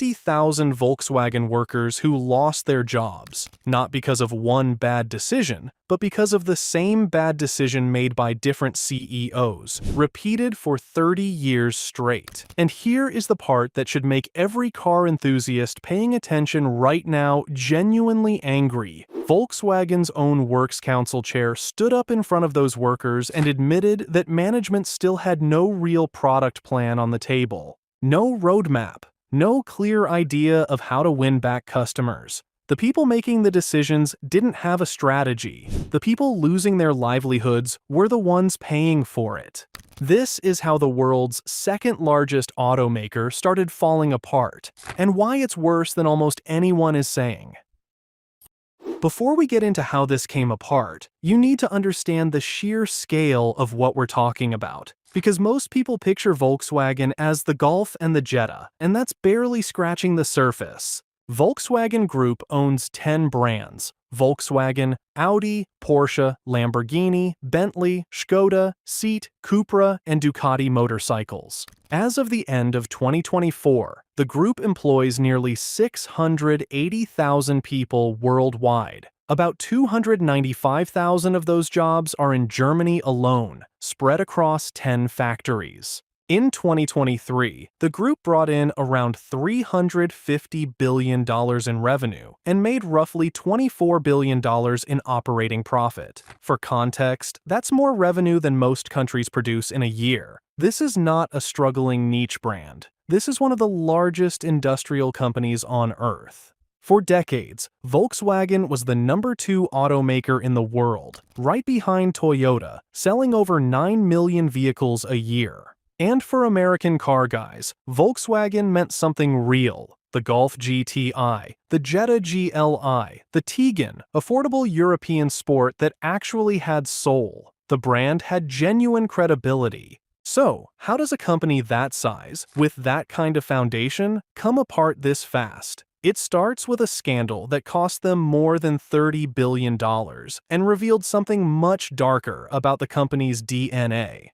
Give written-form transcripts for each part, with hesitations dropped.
50,000 Volkswagen workers who lost their jobs, not because of one bad decision, but because of the same bad decision made by different CEOs, repeated for 30 years straight. And here is the part that should make every car enthusiast paying attention right now genuinely angry. Volkswagen's own Works Council chair stood up in front of those workers and admitted that management still had no real product plan on the table. No roadmap, no clear idea of how to win back customers. The people making the decisions didn't have a strategy. The people losing their livelihoods were the ones paying for it. This is how the world's second largest automaker started falling apart, and why it's worse than almost anyone is saying. Before we get into how this came apart, you need to understand the sheer scale of what we're talking about. Because most people picture Volkswagen as the Golf and the Jetta, and that's barely scratching the surface. Volkswagen Group owns 10 brands: Volkswagen, Audi, Porsche, Lamborghini, Bentley, Skoda, Seat, Cupra, and Ducati motorcycles. As of the end of 2024, the group employs nearly 680,000 people worldwide. About 295,000 of those jobs are in Germany alone, spread across 10 factories. In 2023, the group brought in around $350 billion in revenue and made roughly $24 billion in operating profit. For context, that's more revenue than most countries produce in a year. This is not a struggling niche brand. This is one of the largest industrial companies on Earth. For decades, Volkswagen was the #2 automaker in the world, right behind Toyota, selling over 9 million vehicles a year. And for American car guys, Volkswagen meant something real. The Golf GTI, the Jetta GLI, the Tiguan, affordable European sport that actually had soul. The brand had genuine credibility. So, how does a company that size, with that kind of foundation, come apart this fast? It starts with a scandal that cost them more than $30 billion and revealed something much darker about the company's DNA.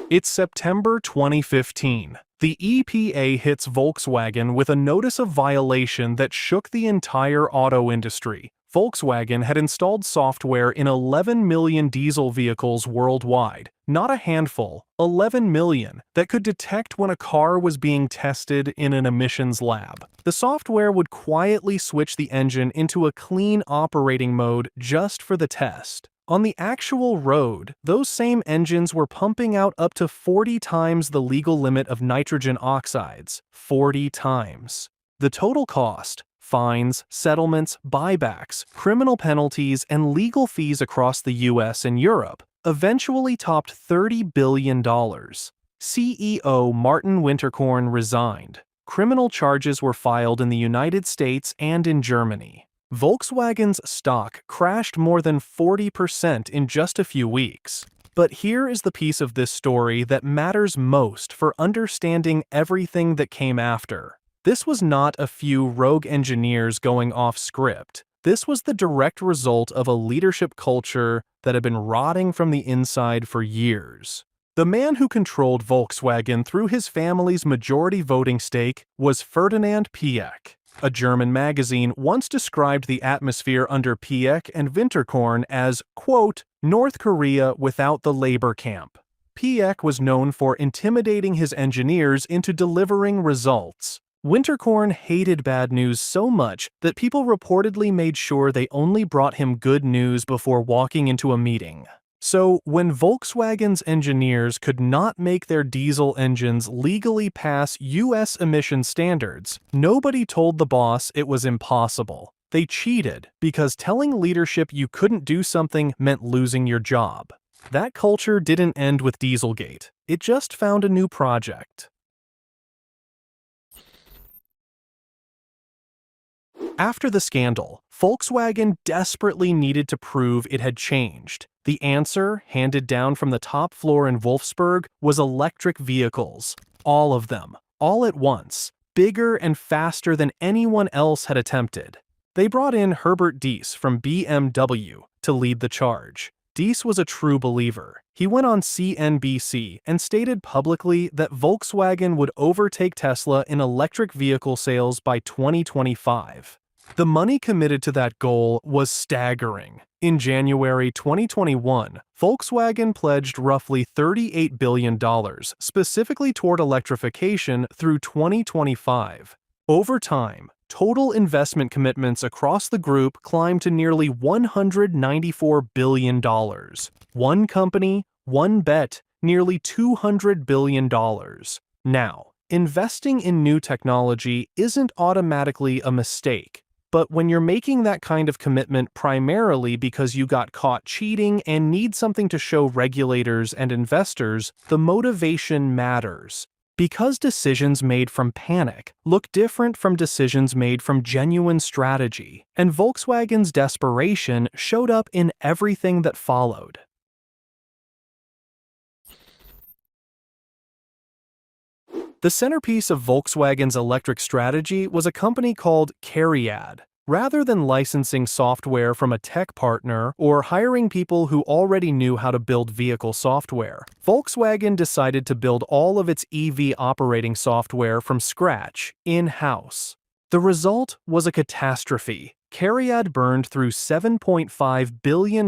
It's September 2015. The EPA hits Volkswagen with a notice of violation that shook the entire auto industry. Volkswagen had installed software in 11 million diesel vehicles worldwide, not a handful, 11 million, that could detect when a car was being tested in an emissions lab. The software would quietly switch the engine into a clean operating mode just for the test. On the actual road, those same engines were pumping out up to 40 times the legal limit of nitrogen oxides. 40 times. The total cost, fines, settlements, buybacks, criminal penalties, and legal fees across the US and Europe, eventually topped $30 billion. CEO Martin Winterkorn resigned. Criminal charges were filed in the United States and in Germany. Volkswagen's stock crashed more than 40% in just a few weeks. But here is the piece of this story that matters most for understanding everything that came after. This was not a few rogue engineers going off script. This was the direct result of a leadership culture that had been rotting from the inside for years. The man who controlled Volkswagen through his family's majority voting stake was Ferdinand Piëch. A German magazine once described the atmosphere under Piëch and Winterkorn as, quote, North Korea without the labor camp. Piëch was known for intimidating his engineers into delivering results. Winterkorn hated bad news so much that people reportedly made sure they only brought him good news before walking into a meeting. So, when Volkswagen's engineers could not make their diesel engines legally pass US emission standards, nobody told the boss it was impossible. They cheated because telling leadership you couldn't do something meant losing your job. That culture didn't end with Dieselgate. It just found a new project. After the scandal, Volkswagen desperately needed to prove it had changed. The answer, handed down from the top floor in Wolfsburg, was electric vehicles. All of them, all at once, bigger and faster than anyone else had attempted. They brought in Herbert Diess from BMW to lead the charge. Diess was a true believer. He went on CNBC and stated publicly that Volkswagen would overtake Tesla in electric vehicle sales by 2025. The money committed to that goal was staggering. In January 2021, Volkswagen pledged roughly $38 billion specifically toward electrification through 2025. Over time, total investment commitments across the group climbed to nearly $194 billion. One company, one bet, nearly $200 billion. Now, investing in new technology isn't automatically a mistake. But when you're making that kind of commitment primarily because you got caught cheating and need something to show regulators and investors, the motivation matters. Because decisions made from panic look different from decisions made from genuine strategy, and Volkswagen's desperation showed up in everything that followed. The centerpiece of Volkswagen's electric strategy was a company called CARIAD. Rather than licensing software from a tech partner or hiring people who already knew how to build vehicle software, Volkswagen decided to build all of its EV operating software from scratch, in-house. The result was a catastrophe. CARIAD burned through $7.5 billion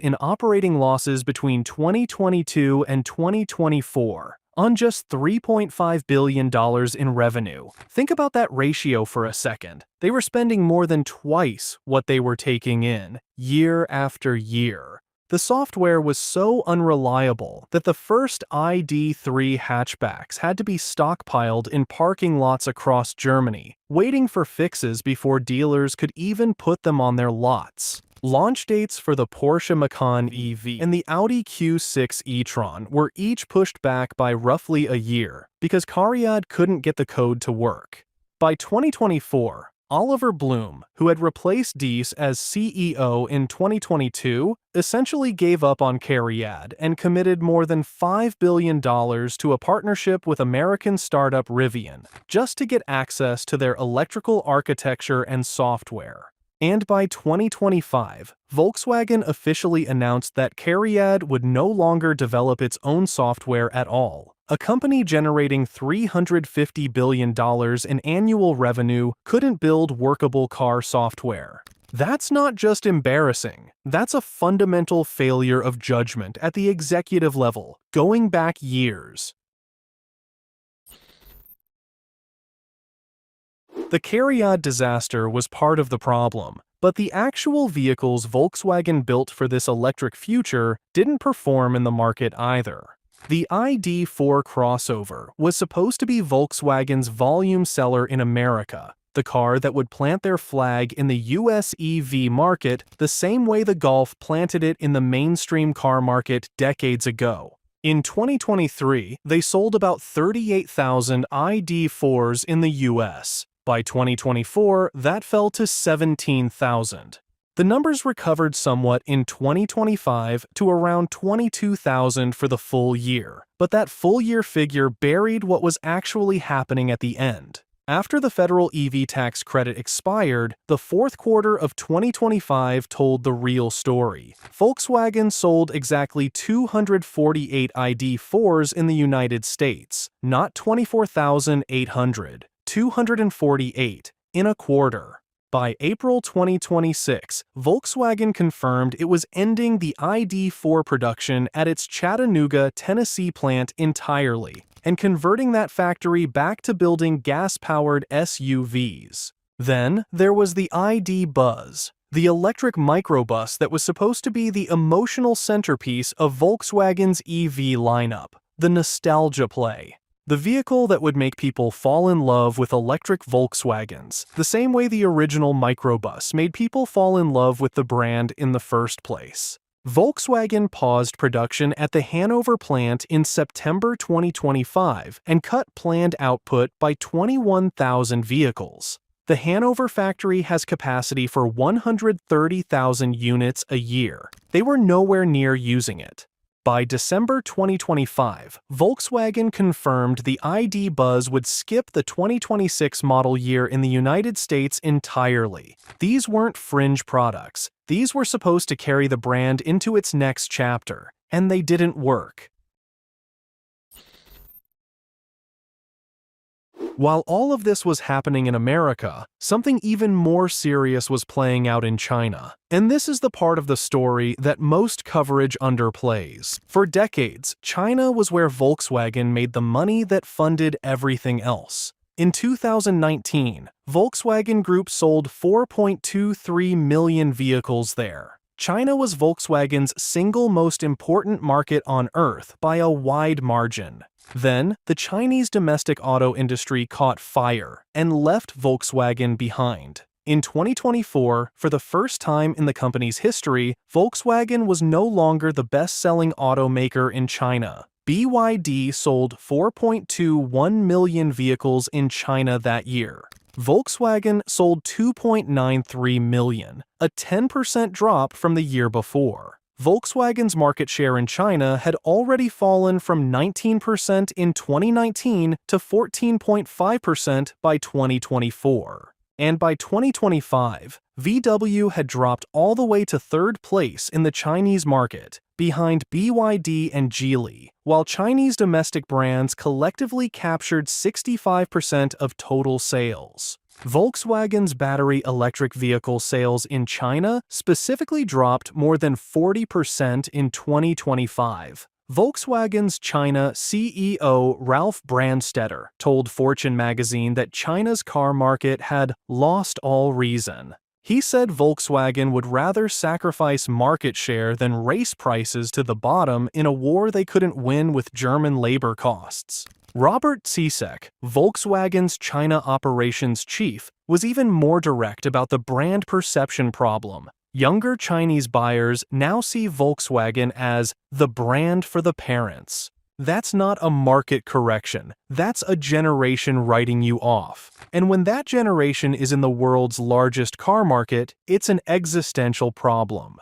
in operating losses between 2022 and 2024. On just $3.5 billion in revenue. Think about that ratio for a second. They were spending more than twice what they were taking in, year after year. The software was so unreliable that the first ID.3 hatchbacks had to be stockpiled in parking lots across Germany, waiting for fixes before dealers could even put them on their lots. Launch dates for the Porsche Macan EV and the Audi Q6 e-tron were each pushed back by roughly a year because CARIAD couldn't get the code to work. By 2024, Oliver Blume, who had replaced Diess as CEO in 2022, essentially gave up on CARIAD and committed more than $5 billion to a partnership with American startup Rivian, just to get access to their electrical architecture and software. And by 2025, Volkswagen officially announced that CARIAD would no longer develop its own software at all. A company generating $350 billion in annual revenue couldn't build workable car software. That's not just embarrassing, that's a fundamental failure of judgment at the executive level, going back years. The CARIAD disaster was part of the problem, but the actual vehicles Volkswagen built for this electric future didn't perform in the market either. The ID.4 crossover was supposed to be Volkswagen's volume seller in America, the car that would plant their flag in the US EV market the same way the Golf planted it in the mainstream car market decades ago. In 2023, they sold about 38,000 ID.4s in the US. By 2024, that fell to 17,000. The numbers recovered somewhat in 2025 to around 22,000 for the full year, but that full-year figure buried what was actually happening at the end. After the federal EV tax credit expired, the fourth quarter of 2025 told the real story. Volkswagen sold exactly 248 ID.4s in the United States, not 24,800. 248 in a quarter. By April 2026, Volkswagen confirmed it was ending the ID.4 production at its Chattanooga, Tennessee plant entirely and converting that factory back to building gas-powered SUVs. Then there was the ID. Buzz, the electric microbus that was supposed to be the emotional centerpiece of Volkswagen's EV lineup, the nostalgia play. The vehicle that would make people fall in love with electric Volkswagens, the same way the original microbus made people fall in love with the brand in the first place. Volkswagen paused production at the Hanover plant in September 2025 and cut planned output by 21,000 vehicles. The Hanover factory has capacity for 130,000 units a year. They were nowhere near using it. By December 2025, Volkswagen confirmed the ID Buzz would skip the 2026 model year in the United States entirely. These weren't fringe products. These were supposed to carry the brand into its next chapter, and they didn't work. While all of this was happening in America, something even more serious was playing out in China. And this is the part of the story that most coverage underplays. For decades, China was where Volkswagen made the money that funded everything else. In 2019, Volkswagen Group sold 4.23 million vehicles there. China was Volkswagen's single most important market on Earth by a wide margin. Then, the Chinese domestic auto industry caught fire and left Volkswagen behind. In 2024, for the first time in the company's history, Volkswagen was no longer the best-selling automaker in China. BYD sold 4.21 million vehicles in China that year. Volkswagen sold 2.93 million, a 10% drop from the year before. Volkswagen's market share in China had already fallen from 19% in 2019 to 14.5% by 2024. And by 2025, VW had dropped all the way to third place in the Chinese market, behind BYD and Geely, while Chinese domestic brands collectively captured 65% of total sales. Volkswagen's battery electric vehicle sales in China specifically dropped more than 40% in 2025. Volkswagen's China CEO Ralph Brandstetter told Fortune magazine that China's car market had lost all reason. He said Volkswagen would rather sacrifice market share than race prices to the bottom in a war they couldn't win with German labor costs. Robert Cicek, Volkswagen's China operations chief, was even more direct about the brand perception problem. Younger Chinese buyers now see Volkswagen as the brand for the parents. That's not a market correction. That's a generation writing you off. And when that generation is in the world's largest car market, it's an existential problem.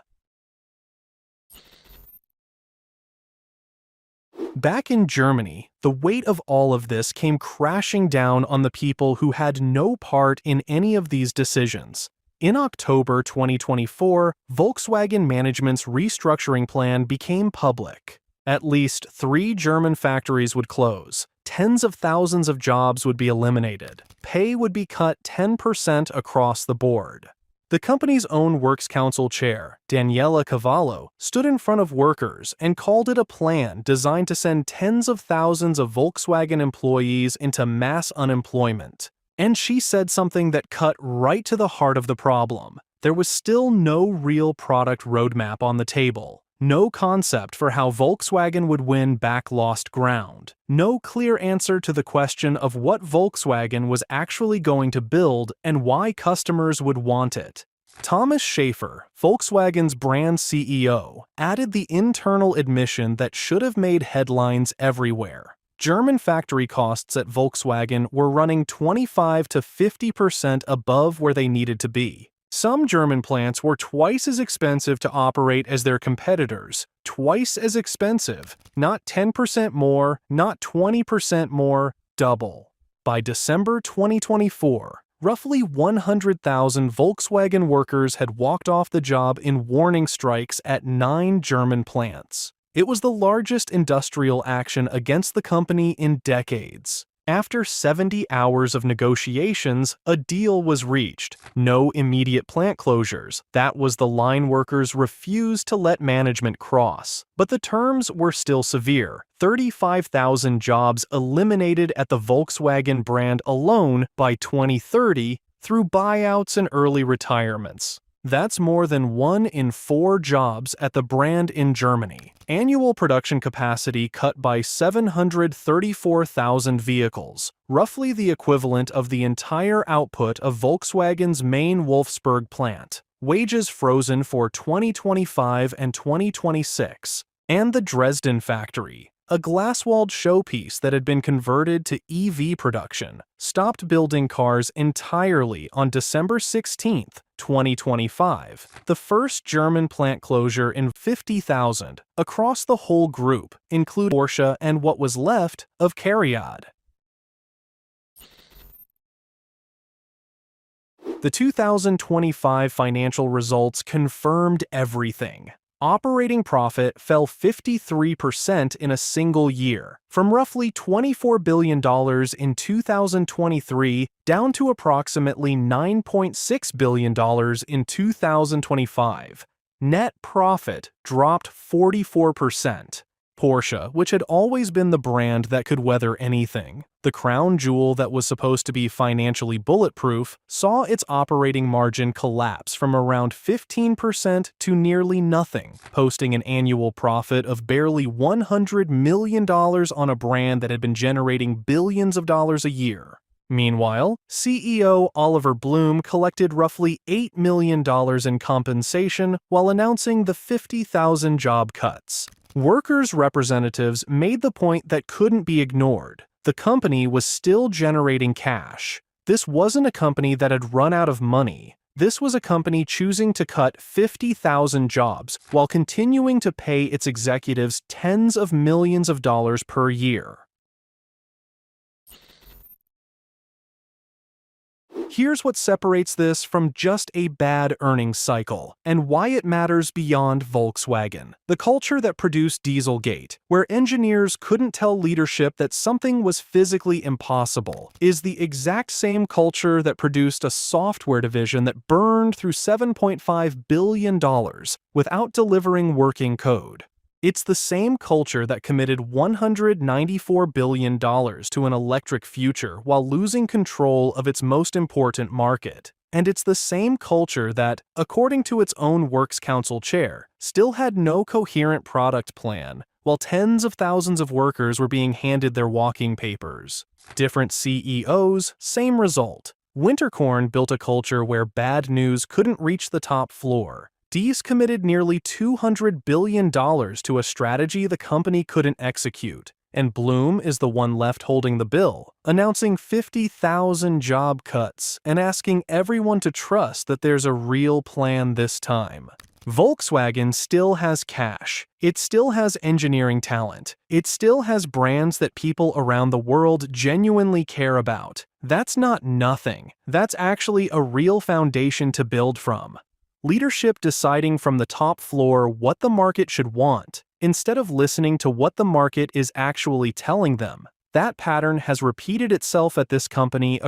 Back in Germany, the weight of all of this came crashing down on the people who had no part in any of these decisions. In October 2024, Volkswagen management's restructuring plan became public. At least 3 German factories would close, tens of thousands of jobs would be eliminated, pay would be cut 10% across the board. The company's own Works Council chair, Daniela Cavallo, stood in front of workers and called it a plan designed to send tens of thousands of Volkswagen employees into mass unemployment. And she said something that cut right to the heart of the problem. There was still no real product roadmap on the table. No concept for how Volkswagen would win back lost ground. No clear answer to the question of what Volkswagen was actually going to build and why customers would want it. Thomas Schaefer, Volkswagen's brand CEO, added the internal admission that should have made headlines everywhere. German factory costs at Volkswagen were running 25 to 50% above where they needed to be. Some German plants were twice as expensive to operate as their competitors. Twice as expensive. Not 10% more, not 20% more, double. By December 2024, roughly 100,000 Volkswagen workers had walked off the job in warning strikes at 9 German plants. It was the largest industrial action against the company in decades. After 70 hours of negotiations, a deal was reached. No immediate plant closures. That was the line workers refused to let management cross. But the terms were still severe. 35,000 jobs eliminated at the Volkswagen brand alone by 2030 through buyouts and early retirements. That's more than 1 in 4 jobs at the brand in Germany. Annual production capacity cut by 734,000 vehicles, roughly the equivalent of the entire output of Volkswagen's main Wolfsburg plant. Wages frozen for 2025 and 2026. And the Dresden factory, a glass-walled showpiece that had been converted to EV production, stopped building cars entirely on December 16, 2025, the first German plant closure in 50,000 across the whole group, including Porsche and what was left of Cariad. The 2025 financial results confirmed everything. Operating profit fell 53% in a single year, from roughly $24 billion in 2023 down to approximately $9.6 billion in 2025. Net profit dropped 44%. Porsche, which had always been the brand that could weather anything, the crown jewel that was supposed to be financially bulletproof, saw its operating margin collapse from around 15% to nearly nothing, posting an annual profit of barely $100 million on a brand that had been generating billions of dollars a year. Meanwhile, CEO Oliver Blume collected roughly $8 million in compensation while announcing the 50,000 job cuts. Workers' representatives made the point that couldn't be ignored. The company was still generating cash. This wasn't a company that had run out of money. This was a company choosing to cut 50,000 jobs while continuing to pay its executives tens of millions of dollars per year. Here's what separates this from just a bad earnings cycle, and why it matters beyond Volkswagen. The culture that produced Dieselgate, where engineers couldn't tell leadership that something was physically impossible, is the exact same culture that produced a software division that burned through $7.5 billion without delivering working code. It's the same culture that committed $194 billion to an electric future while losing control of its most important market. And it's the same culture that, according to its own Works Council chair, still had no coherent product plan, while tens of thousands of workers were being handed their walking papers. Different CEOs, same result. Winterkorn built a culture where bad news couldn't reach the top floor. Diess committed nearly $200 billion to a strategy the company couldn't execute, and Blume is the one left holding the bill, announcing 50,000 job cuts and asking everyone to trust that there's a real plan this time. Volkswagen still has cash. It still has engineering talent. It still has brands that people around the world genuinely care about. That's not nothing. That's actually a real foundation to build from. Leadership deciding from the top floor what the market should want, instead of listening to what the market is actually telling them. That pattern has repeated itself at this company